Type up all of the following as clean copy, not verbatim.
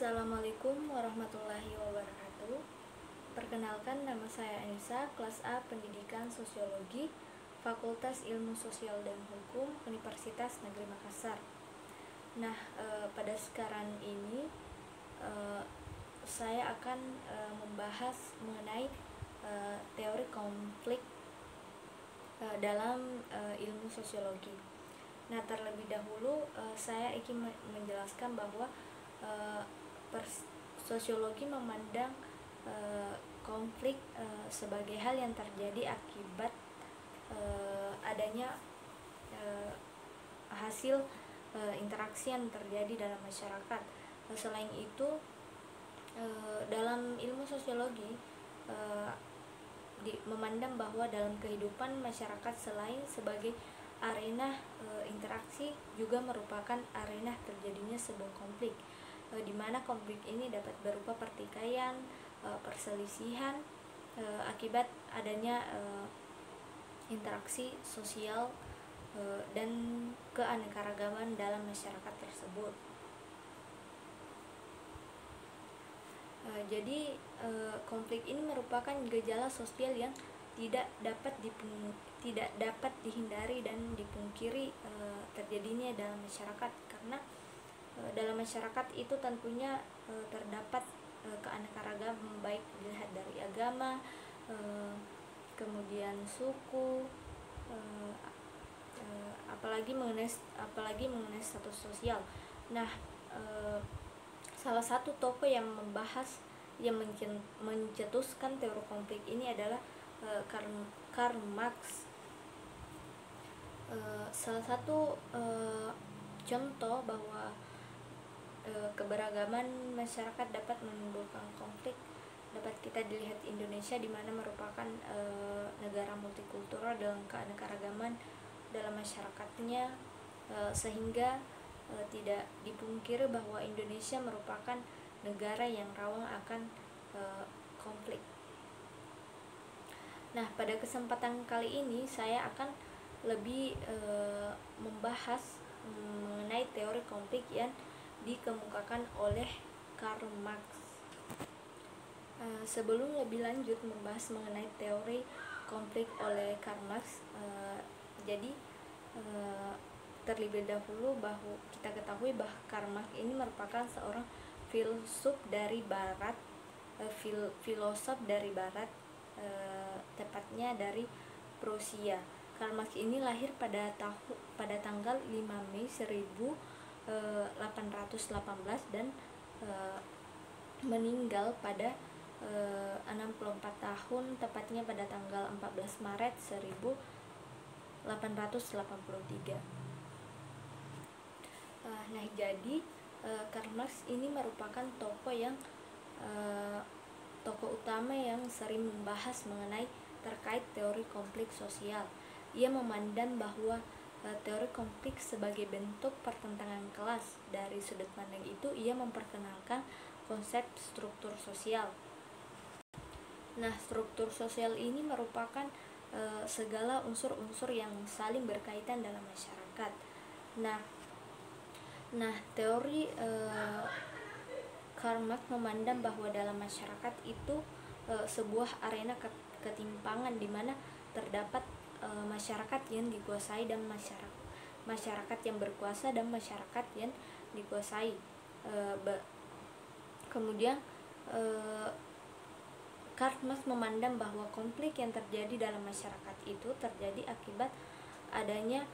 Assalamualaikum warahmatullahi wabarakatuh. Perkenalkan, nama saya Anissa, kelas A Pendidikan Sosiologi, Fakultas Ilmu Sosial dan Hukum, Universitas Negeri Makassar. Nah, pada sekarang ini saya akan membahas mengenai teori konflik dalam ilmu sosiologi. Nah, terlebih dahulu saya ingin menjelaskan bahwa sosiologi memandang konflik sebagai hal yang terjadi akibat adanya hasil interaksi yang terjadi dalam masyarakat. Selain itu, dalam ilmu sosiologi memandang bahwa dalam kehidupan masyarakat selain sebagai arena interaksi juga merupakan arena terjadinya sebuah konflik, di mana konflik ini dapat berupa pertikaian, perselisihan akibat adanya interaksi sosial dan keanekaragaman dalam masyarakat tersebut. Jadi konflik ini merupakan gejala sosial yang tidak dapat dihindari dan dipungkiri terjadinya dalam masyarakat, karena dalam masyarakat itu tentunya terdapat keanekaragaman, baik dilihat dari agama, kemudian suku, apalagi mengenai status sosial. Nah, salah satu tokoh yang mencetuskan teori konflik ini adalah Karl Marx. Salah satu contoh bahwa keberagaman masyarakat dapat menimbulkan konflik dapat kita dilihat Indonesia, di mana merupakan negara multikultural dengan keanekaragaman dalam masyarakatnya, sehingga tidak dipungkiri bahwa Indonesia merupakan negara yang rawan akan konflik. Nah, pada kesempatan kali ini saya akan lebih membahas mengenai teori konflik yang dikemukakan oleh Karl Marx. Sebelum lebih lanjut membahas mengenai teori konflik oleh Karl Marx, terlebih dahulu bahwa kita ketahui bahwa Karl Marx ini merupakan seorang filosof dari Barat, tepatnya dari Prusia. Karl Marx ini lahir pada tanggal 5 Mei 1818 dan meninggal pada 64 tahun, tepatnya pada tanggal 14 Maret 1883. Nah, jadi Karl Marx ini merupakan tokoh utama yang sering membahas mengenai terkait teori konflik sosial. Ia memandang bahwa teori konflik sebagai bentuk pertentangan kelas. Dari sudut pandang itu, ia memperkenalkan konsep struktur sosial. Nah, struktur sosial ini merupakan segala unsur-unsur yang saling berkaitan dalam masyarakat. Nah, teori Karl Marx memandang bahwa dalam masyarakat itu sebuah arena ketimpangan, di mana terdapat masyarakat yang dikuasai dan masyarakat yang berkuasa dan masyarakat yang dikuasai. Kemudian Karl Marx memandang bahwa konflik yang terjadi dalam masyarakat itu terjadi akibat adanya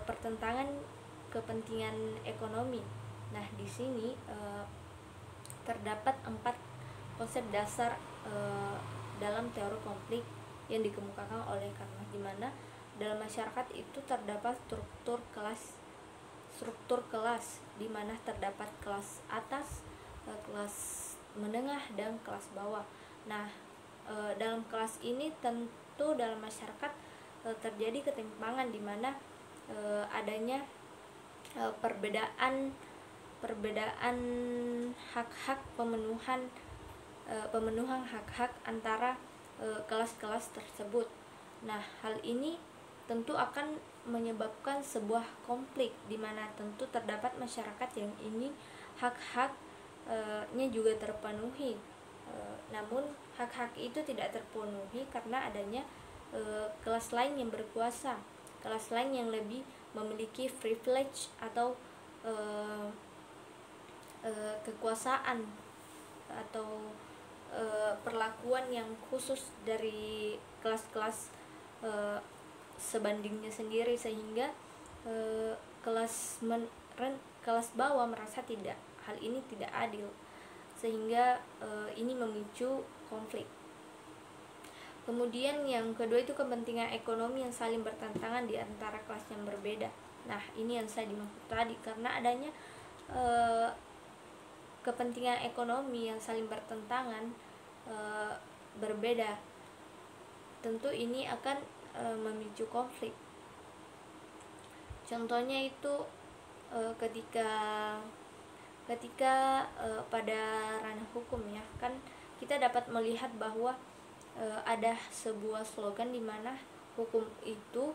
pertentangan kepentingan ekonomi. Nah, di sini terdapat 4 konsep dasar dalam teori konflik yang dikemukakan oleh Karl Marx, di mana dalam masyarakat itu terdapat struktur kelas, di mana terdapat kelas atas, kelas menengah, dan kelas bawah. Nah, dalam kelas ini tentu dalam masyarakat terjadi ketimpangan, di mana adanya perbedaan hak-hak, pemenuhan hak-hak antara kelas-kelas tersebut. Nah, hal ini tentu akan menyebabkan sebuah konflik, di mana tentu terdapat masyarakat yang ingin hak-hak nya juga terpenuhi. Namun hak-hak itu tidak terpenuhi karena adanya kelas lain yang berkuasa, kelas lain yang lebih memiliki privilege atau kekuasaan atau perlakuan yang khusus dari kelas-kelas sebandingnya sendiri, sehingga kelas bawah merasa hal ini tidak adil, sehingga ini memicu konflik. Kemudian yang kedua itu kepentingan ekonomi yang saling bertentangan di antara kelas yang berbeda. Nah, ini yang saya dimaksud tadi, karena adanya kepentingan ekonomi yang saling bertentangan berbeda, tentu ini akan memicu konflik. Contohnya itu ketika pada ranah hukum ya, kan kita dapat melihat bahwa ada sebuah slogan di mana hukum itu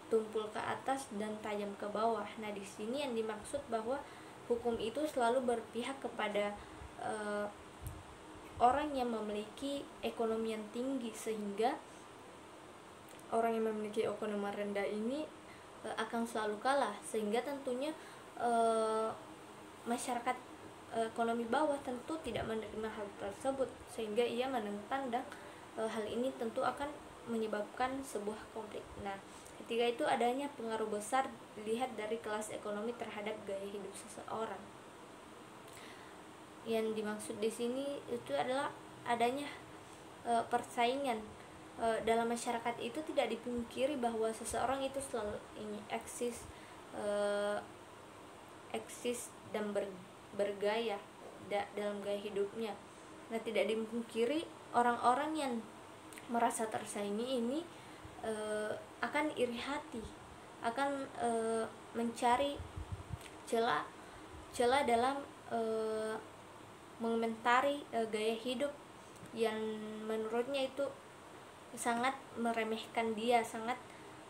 tumpul ke atas dan tajam ke bawah. Nah, di sini yang dimaksud bahwa hukum itu selalu berpihak kepada orang yang memiliki ekonomi yang tinggi, sehingga orang yang memiliki ekonomi rendah ini akan selalu kalah, sehingga tentunya masyarakat ekonomi bawah tentu tidak menerima hal tersebut, sehingga ia menentang, dan hal ini tentu akan menyebabkan sebuah konflik. Nah, ketika itu adanya pengaruh besar dilihat dari kelas ekonomi terhadap gaya hidup seseorang. Yang dimaksud di sini itu adalah adanya persaingan dalam masyarakat. Itu tidak dipungkiri bahwa seseorang itu selalu eksis dan bergaya dalam gaya hidupnya. Nah, tidak dipungkiri orang-orang yang merasa tersaingi ini akan iri hati, akan mencari celah dalam mengomentari gaya hidup yang menurutnya itu sangat meremehkan dia, sangat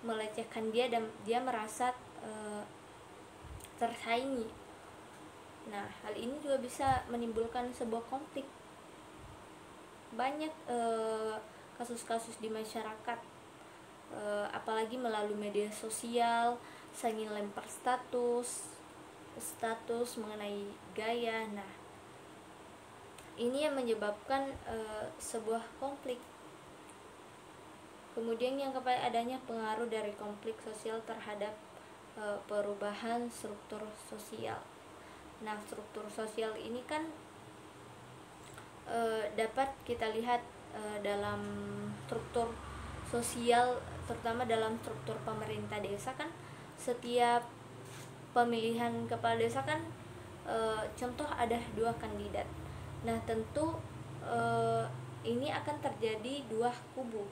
melecehkan dia, dan dia merasa tersaingi. Nah, hal ini juga bisa menimbulkan sebuah konflik. Banyak kasus-kasus di masyarakat, apalagi melalui media sosial, saling lempar status mengenai gaya. Nah, ini yang menyebabkan sebuah konflik. Kemudian yang keempat, adanya pengaruh dari konflik sosial terhadap perubahan struktur sosial. Nah, struktur sosial ini kan dapat kita lihat dalam struktur sosial, terutama dalam struktur pemerintah desa kan, setiap pemilihan kepala desa kan contoh ada 2 kandidat. Nah, tentu ini akan terjadi 2 kubu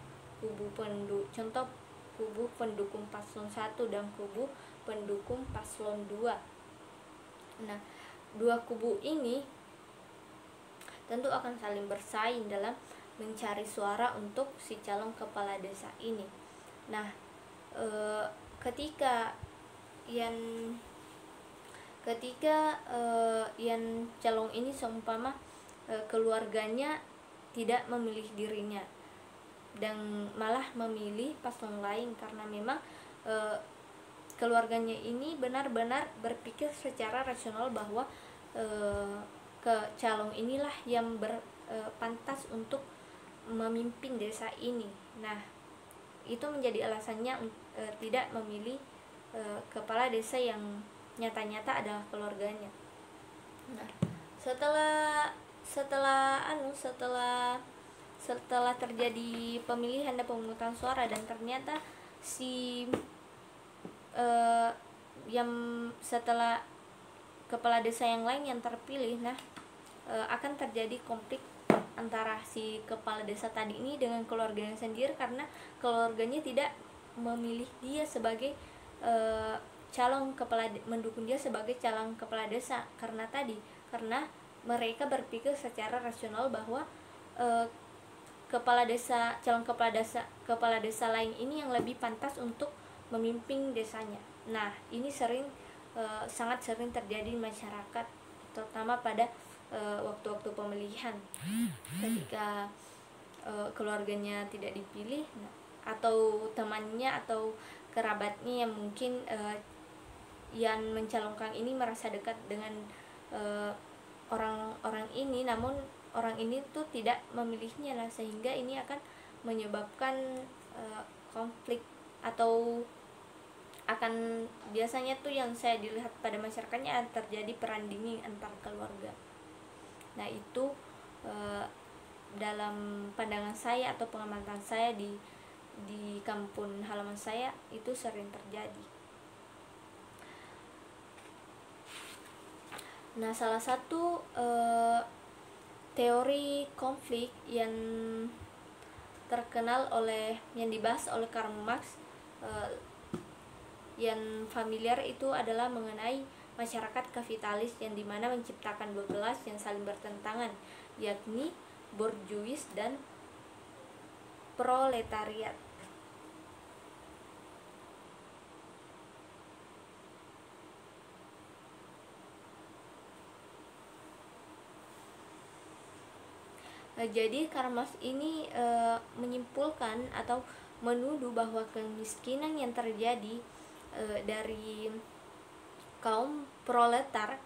pendukung paslon 1 dan kubu pendukung paslon 2. Nah, 2 kubu ini tentu akan saling bersaing dalam mencari suara untuk si calon kepala desa ini. Nah, ketika yang calon ini seumpama keluarganya tidak memilih dirinya dan malah memilih paslon lain, karena memang keluarganya ini benar-benar berpikir secara rasional bahwa ke calon inilah yang pantas untuk memimpin desa ini. Nah, itu menjadi alasannya tidak memilih kepala desa yang nyata-nyata adalah keluarganya. Nah, setelah terjadi pemilihan dan pemungutan suara, dan ternyata yang setelah kepala desa yang lain yang terpilih, nah akan terjadi konflik antara si kepala desa tadi ini dengan keluarganya sendiri, karena keluarganya tidak memilih dia sebagai mendukung dia sebagai calon kepala desa, karena mereka berpikir secara rasional bahwa calon kepala desa lain ini yang lebih pantas untuk memimpin desanya. Nah, ini sangat sering terjadi di masyarakat. terutama pada waktu-waktu pemilihan, ketika keluarganya tidak dipilih, atau temannya atau kerabatnya yang mungkin yang mencalonkan ini merasa dekat dengan orang-orang ini, namun orang ini tuh tidak memilihnya lah, sehingga ini akan menyebabkan konflik, atau akan biasanya tuh yang saya dilihat pada masyarakatnya terjadi perang dingin antar keluarga. Nah itu dalam pandangan saya atau pengamatan saya di kampung halaman saya itu sering terjadi. Nah salah satu teori konflik yang terkenal yang dibahas oleh Karl Marx yang familiar itu adalah mengenai masyarakat kapitalis, yang dimana menciptakan dua kelas yang saling bertentangan, yakni borjuis dan proletariat. Jadi Karl Marx ini menyimpulkan atau menuduh bahwa kemiskinan yang terjadi dari kaum proletar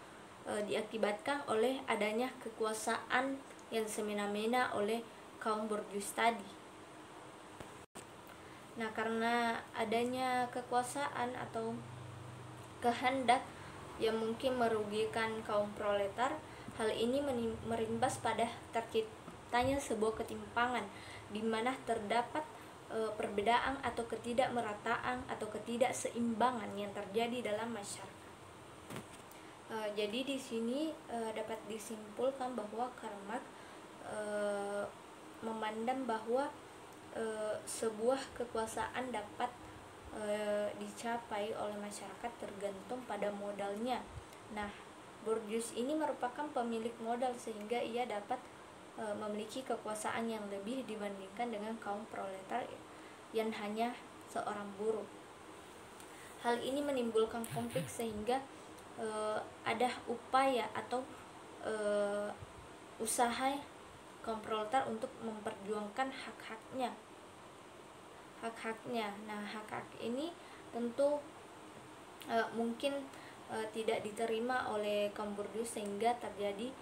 diakibatkan oleh adanya kekuasaan yang semena-mena oleh kaum borjuis tadi. Nah karena adanya kekuasaan atau kehendak yang mungkin merugikan kaum proletar, hal ini merimbas pada terciptanya sebuah ketimpangan di mana terdapat perbedaan atau ketidakmerataan atau ketidakseimbangan yang terjadi dalam masyarakat. Jadi di sini dapat disimpulkan bahwa Karl Marx memandang bahwa sebuah kekuasaan dapat dicapai oleh masyarakat tergantung pada modalnya. Nah, borjuis ini merupakan pemilik modal, sehingga ia dapat memiliki kekuasaan yang lebih dibandingkan dengan kaum proletar yang hanya seorang buruh. Hal ini menimbulkan konflik sehingga ada upaya atau usaha kaum proletar untuk memperjuangkan hak-haknya. Nah, hak-hak ini tentu mungkin tidak diterima oleh kaum borjuis, sehingga terjadi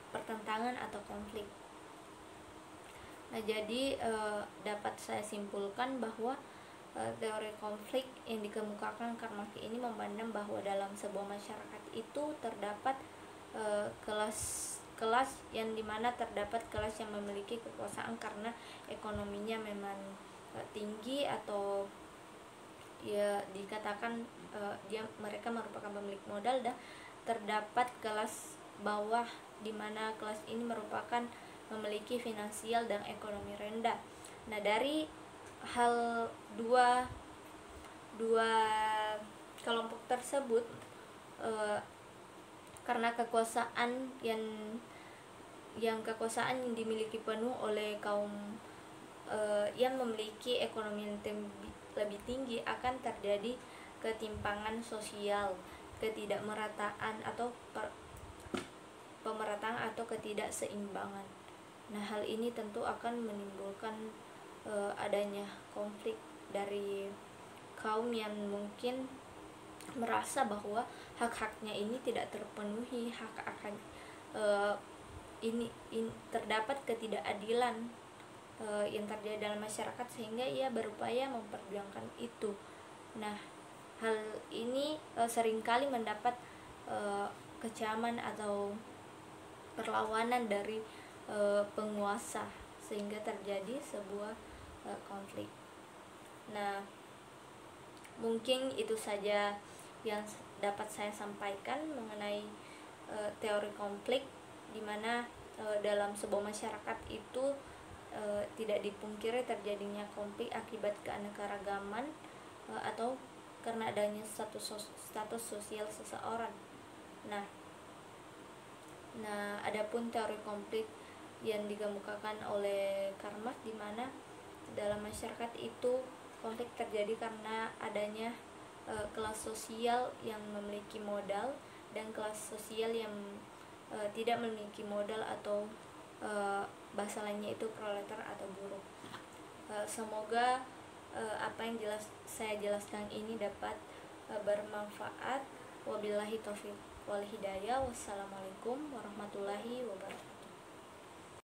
pertentangan atau konflik. Nah, jadi dapat saya simpulkan bahwa teori konflik yang dikemukakan Karl Marx ini memandang bahwa dalam sebuah masyarakat itu terdapat kelas yang dimana terdapat kelas yang memiliki kekuasaan karena ekonominya memang tinggi, atau ya dikatakan mereka merupakan pemilik modal, dan terdapat kelas bawah di mana kelas ini merupakan memiliki finansial dan ekonomi rendah. Nah, dari hal dua kelompok tersebut, karena kekuasaan yang dimiliki penuh oleh kaum yang memiliki ekonomi yang lebih tinggi, akan terjadi ketimpangan sosial, ketidakmerataan atau pemerataan atau ketidakseimbangan. Nah, hal ini tentu akan menimbulkan adanya konflik dari kaum yang mungkin merasa bahwa hak-haknya ini tidak terpenuhi, terdapat ketidakadilan yang terjadi dalam masyarakat, sehingga ia berupaya memperjuangkan itu. Nah, hal ini seringkali mendapat kecaman atau perlawanan dari penguasa, sehingga terjadi sebuah konflik. Nah, mungkin itu saja yang dapat saya sampaikan mengenai teori konflik, di mana dalam sebuah masyarakat itu tidak dipungkiri terjadinya konflik akibat keanekaragaman atau karena adanya status sosial seseorang. Nah, adapun teori konflik yang dikemukakan oleh Karl Marx, di mana dalam masyarakat itu konflik terjadi karena adanya kelas sosial yang memiliki modal dan kelas sosial yang tidak memiliki modal atau bahasa lainnya itu proletar atau buruh. Semoga apa yang saya jelaskan ini dapat bermanfaat. Wabillahi taufiq wal hidayah. Wassalamualaikum warahmatullahi wabarakatuh.